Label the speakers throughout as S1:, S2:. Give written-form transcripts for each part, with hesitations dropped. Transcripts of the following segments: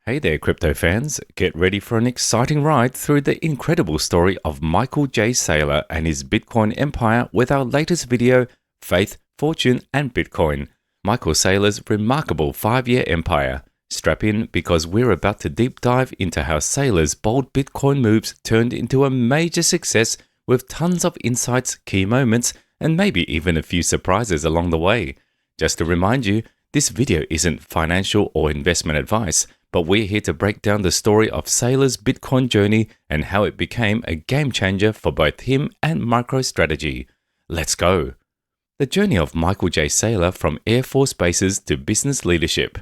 S1: Hey there, crypto fans. Get ready for an exciting ride through the incredible story of Michael J. Saylor and his Bitcoin empire with our latest video, Faith, Fortune, and Bitcoin. Michael Saylor's remarkable 5-year empire. Strap in because we're about to deep dive into how Saylor's bold Bitcoin moves turned into a major success with tons of insights, key moments, and maybe even a few surprises along the way. Just to remind you, this video isn't financial or investment advice, but we're here to break down the story of Saylor's Bitcoin journey and how it became a game changer for both him and MicroStrategy. Let's go! The journey of Michael J. Saylor from Air Force bases to business leadership.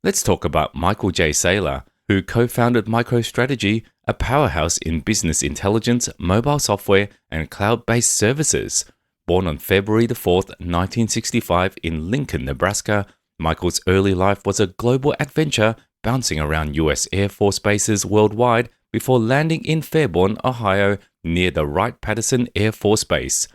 S1: Let's talk about Michael J. Saylor, who co-founded MicroStrategy, a powerhouse in business intelligence, mobile software, and cloud-based services. Born on February 4th, 1965 in Lincoln, Nebraska, Michael's early life was a global adventure bouncing around US Air Force bases worldwide before landing in Fairborn, Ohio, near the Wright-Patterson Air Force Base.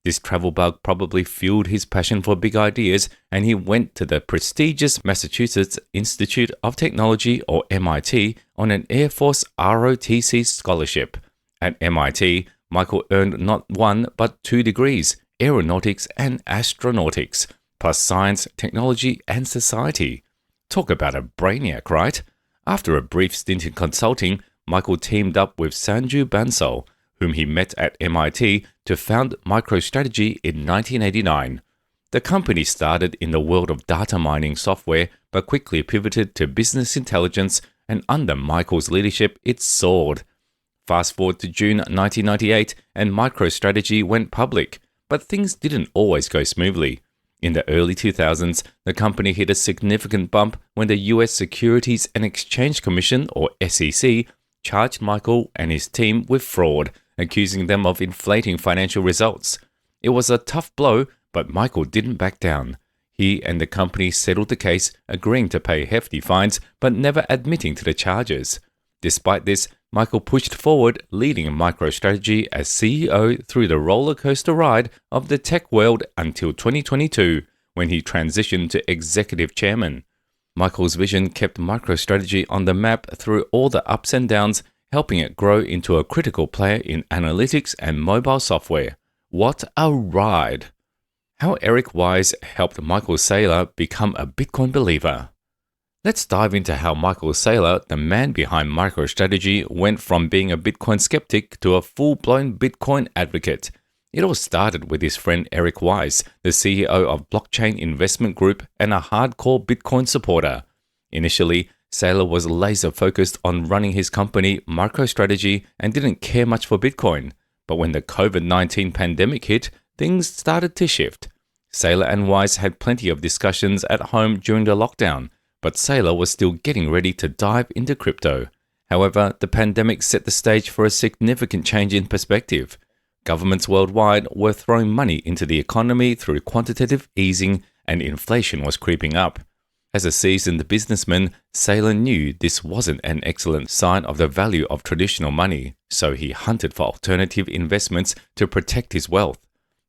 S1: This travel bug probably fueled his passion for big ideas, and he went to the prestigious Massachusetts Institute of Technology, or MIT, on an Air Force ROTC scholarship. At MIT, Michael earned not one but 2 degrees, aeronautics and astronautics, plus science, technology, and society. Talk about a brainiac, right? After a brief stint in consulting, Michael teamed up with Sanju Bansal, whom he met at MIT, to found MicroStrategy in 1989. The company started in the world of data mining software, but quickly pivoted to business intelligence, and under Michael's leadership, it soared. Fast forward to June 1998, and MicroStrategy went public, but things didn't always go smoothly. In the early 2000s, the company hit a significant bump when the US Securities and Exchange Commission, or SEC, charged Michael and his team with fraud, accusing them of inflating financial results. It was a tough blow, but Michael didn't back down. He and the company settled the case, agreeing to pay hefty fines, but never admitting to the charges. Despite this, Michael pushed forward, leading MicroStrategy as CEO through the rollercoaster ride of the tech world until 2022, when he transitioned to executive chairman. Michael's vision kept MicroStrategy on the map through all the ups and downs, helping it grow into a critical player in analytics and mobile software. What a ride! How Eric Weiss helped Michael Saylor become a Bitcoin believer. Let's dive into how Michael Saylor, the man behind MicroStrategy, went from being a Bitcoin skeptic to a full-blown Bitcoin advocate. It all started with his friend Eric Weiss, the CEO of Blockchain Investment Group and a hardcore Bitcoin supporter. Initially, Saylor was laser-focused on running his company, MicroStrategy, and didn't care much for Bitcoin. But when the COVID-19 pandemic hit, things started to shift. Saylor and Weiss had plenty of discussions at home during the lockdown, but Saylor was still getting ready to dive into crypto. However, the pandemic set the stage for a significant change in perspective. Governments worldwide were throwing money into the economy through quantitative easing, and inflation was creeping up. As a seasoned businessman, Saylor knew this wasn't an excellent sign of the value of traditional money, so he hunted for alternative investments to protect his wealth.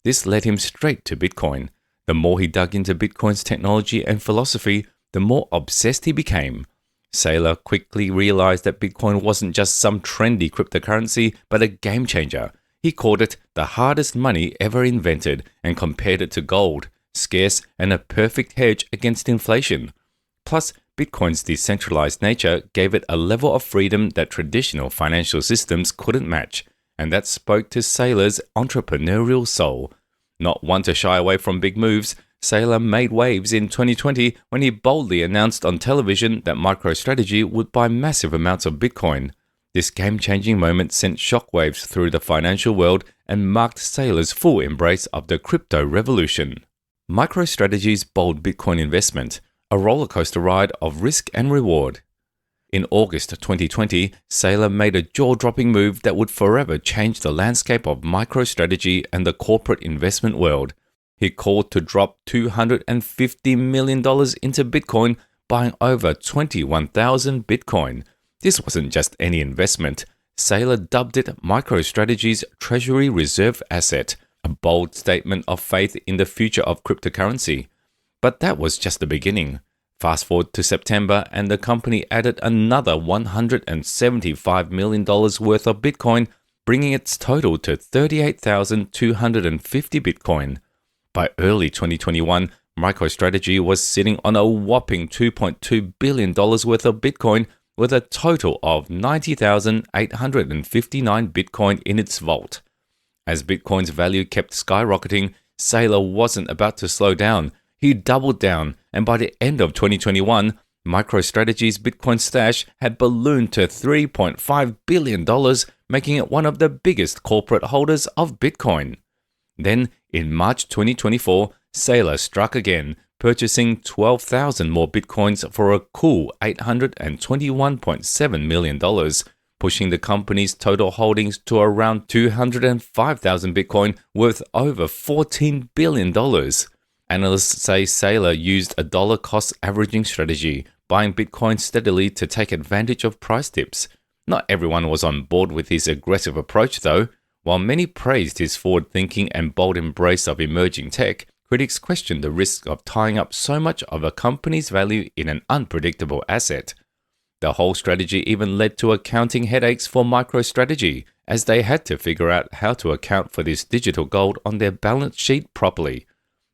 S1: This led him straight to Bitcoin. The more he dug into Bitcoin's technology and philosophy, the more obsessed he became. Saylor quickly realized that Bitcoin wasn't just some trendy cryptocurrency, but a game changer. He called it the hardest money ever invented and compared it to gold, scarce and a perfect hedge against inflation. Plus, Bitcoin's decentralized nature gave it a level of freedom that traditional financial systems couldn't match, and that spoke to Saylor's entrepreneurial soul. Not one to shy away from big moves, Saylor made waves in 2020 when he boldly announced on television that MicroStrategy would buy massive amounts of Bitcoin. This game-changing moment sent shockwaves through the financial world and marked Saylor's full embrace of the crypto revolution. MicroStrategy's bold Bitcoin investment, a rollercoaster ride of risk and reward. In August 2020, Saylor made a jaw-dropping move that would forever change the landscape of MicroStrategy and the corporate investment world. He called to drop $250 million into Bitcoin, buying over 21,000 Bitcoin. This wasn't just any investment. Saylor dubbed it MicroStrategy's treasury reserve asset, a bold statement of faith in the future of cryptocurrency. But that was just the beginning. Fast forward to September, and the company added another $175 million worth of Bitcoin, bringing its total to 38,250 Bitcoin. By early 2021, MicroStrategy was sitting on a whopping $2.2 billion worth of Bitcoin, with a total of 90,859 Bitcoin in its vault. As Bitcoin's value kept skyrocketing, Saylor wasn't about to slow down. He doubled down, and by the end of 2021, MicroStrategy's Bitcoin stash had ballooned to $3.5 billion, making it one of the biggest corporate holders of Bitcoin. Then, in March 2024, Saylor struck again, purchasing 12,000 more Bitcoins for a cool $821.7 million, pushing the company's total holdings to around 205,000 Bitcoin, worth over $14 billion. Analysts say Saylor used a dollar-cost averaging strategy, buying Bitcoin steadily to take advantage of price dips. Not everyone was on board with his aggressive approach, though. While many praised his forward-thinking and bold embrace of emerging tech, critics questioned the risk of tying up so much of a company's value in an unpredictable asset. The whole strategy even led to accounting headaches for MicroStrategy, as they had to figure out how to account for this digital gold on their balance sheet properly.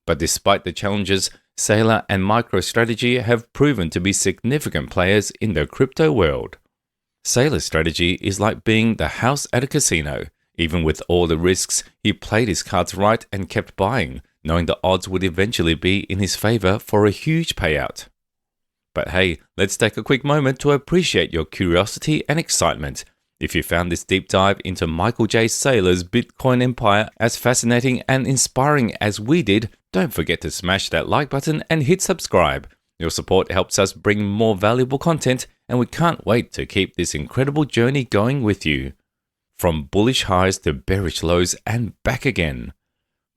S1: But despite the challenges, Saylor and MicroStrategy have proven to be significant players in the crypto world. Saylor's strategy is like being the house at a casino. Even with all the risks, he played his cards right and kept buying, knowing the odds would eventually be in his favor for a huge payout. But hey, let's take a quick moment to appreciate your curiosity and excitement. If you found this deep dive into Michael J. Saylor's Bitcoin empire as fascinating and inspiring as we did, don't forget to smash that like button and hit subscribe. Your support helps us bring more valuable content, and we can't wait to keep this incredible journey going with you. From bullish highs to bearish lows and back again.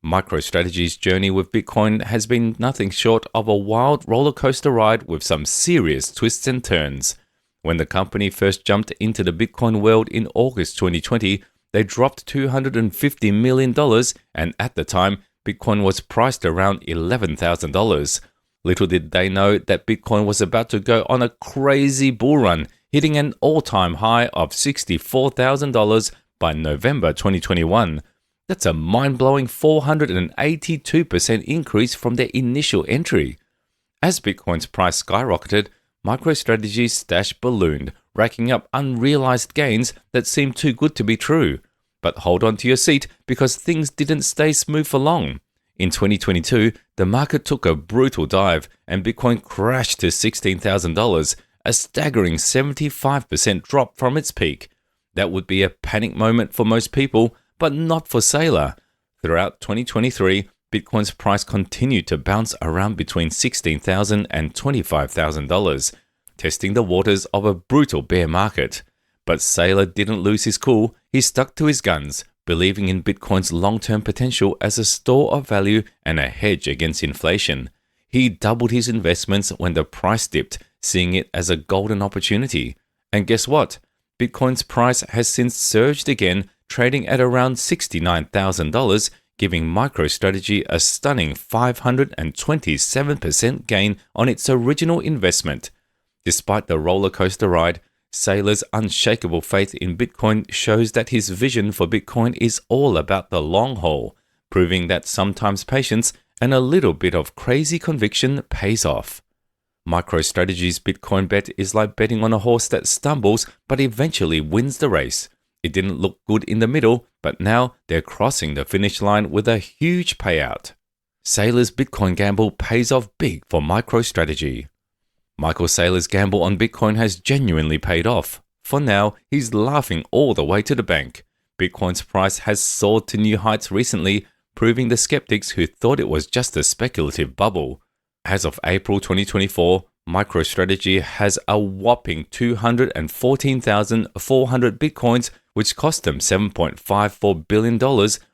S1: MicroStrategy's journey with Bitcoin has been nothing short of a wild rollercoaster ride with some serious twists and turns. When the company first jumped into the Bitcoin world in August 2020, they dropped $250 million, and at the time, Bitcoin was priced around $11,000. Little did they know that Bitcoin was about to go on a crazy bull run, hitting an all-time high of $64,000 by November 2021. That's a mind-blowing 482% increase from their initial entry. As Bitcoin's price skyrocketed, MicroStrategy's stash ballooned, racking up unrealized gains that seemed too good to be true. But hold on to your seat, because things didn't stay smooth for long. In 2022, the market took a brutal dive, and Bitcoin crashed to $16,000, a staggering 75% drop from its peak. That would be a panic moment for most people, but not for Saylor. Throughout 2023, Bitcoin's price continued to bounce around between $16,000 and $25,000, testing the waters of a brutal bear market. But Saylor didn't lose his cool. He stuck to his guns, believing in Bitcoin's long-term potential as a store of value and a hedge against inflation. He doubled his investments when the price dipped, seeing it as a golden opportunity. And guess what? Bitcoin's price has since surged again, trading at around $69,000, giving MicroStrategy a stunning 527% gain on its original investment. Despite the rollercoaster ride, Saylor's unshakable faith in Bitcoin shows that his vision for Bitcoin is all about the long haul, proving that sometimes patience and a little bit of crazy conviction pays off. MicroStrategy's Bitcoin bet is like betting on a horse that stumbles but eventually wins the race. It didn't look good in the middle, but now they're crossing the finish line with a huge payout. Saylor's Bitcoin gamble pays off big for MicroStrategy. Michael Saylor's gamble on Bitcoin has genuinely paid off. For now, he's laughing all the way to the bank. Bitcoin's price has soared to new heights recently, proving the skeptics who thought it was just a speculative bubble. As of April 2024, MicroStrategy has a whopping 214,400 Bitcoins, which cost them $7.54 billion,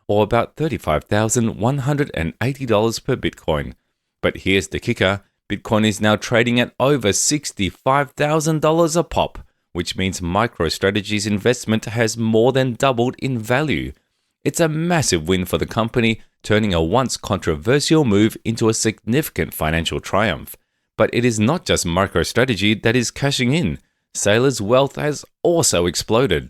S1: or about $35,180 per Bitcoin. But here's the kicker. Bitcoin is now trading at over $65,000 a pop, which means MicroStrategy's investment has more than doubled in value. It's a massive win for the company, turning a once controversial move into a significant financial triumph. But it is not just MicroStrategy that is cashing in. Saylor's wealth has also exploded.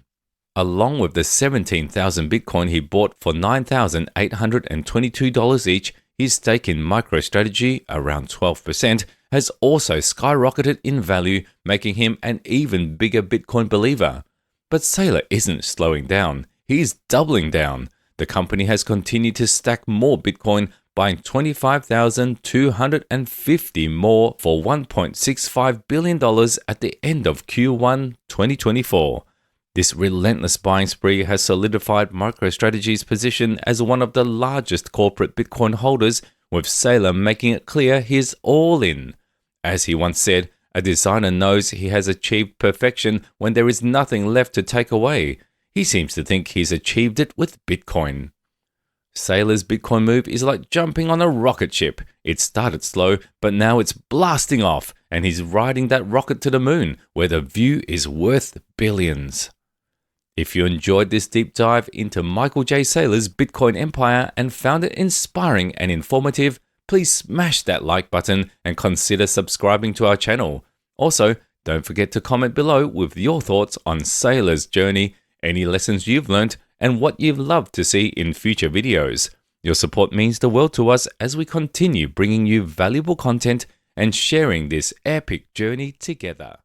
S1: Along with the 17,000 Bitcoin he bought for $9,822 each, his stake in MicroStrategy, around 12%, has also skyrocketed in value, making him an even bigger Bitcoin believer. But Saylor isn't slowing down, he's doubling down. The company has continued to stack more Bitcoin, buying 25,250 more for $1.65 billion at the end of Q1 2024. This relentless buying spree has solidified MicroStrategy's position as one of the largest corporate Bitcoin holders, with Saylor making it clear he's all in. As he once said, a designer knows he has achieved perfection when there is nothing left to take away. He seems to think he's achieved it with Bitcoin. Saylor's Bitcoin move is like jumping on a rocket ship. It started slow, but now it's blasting off, and he's riding that rocket to the moon, where the view is worth billions. If you enjoyed this deep dive into Michael J. Saylor's Bitcoin empire and found it inspiring and informative, please smash that like button and consider subscribing to our channel. Also, don't forget to comment below with your thoughts on Saylor's journey, any lessons you've learned, and what you'd love to see in future videos. Your support means the world to us as we continue bringing you valuable content and sharing this epic journey together.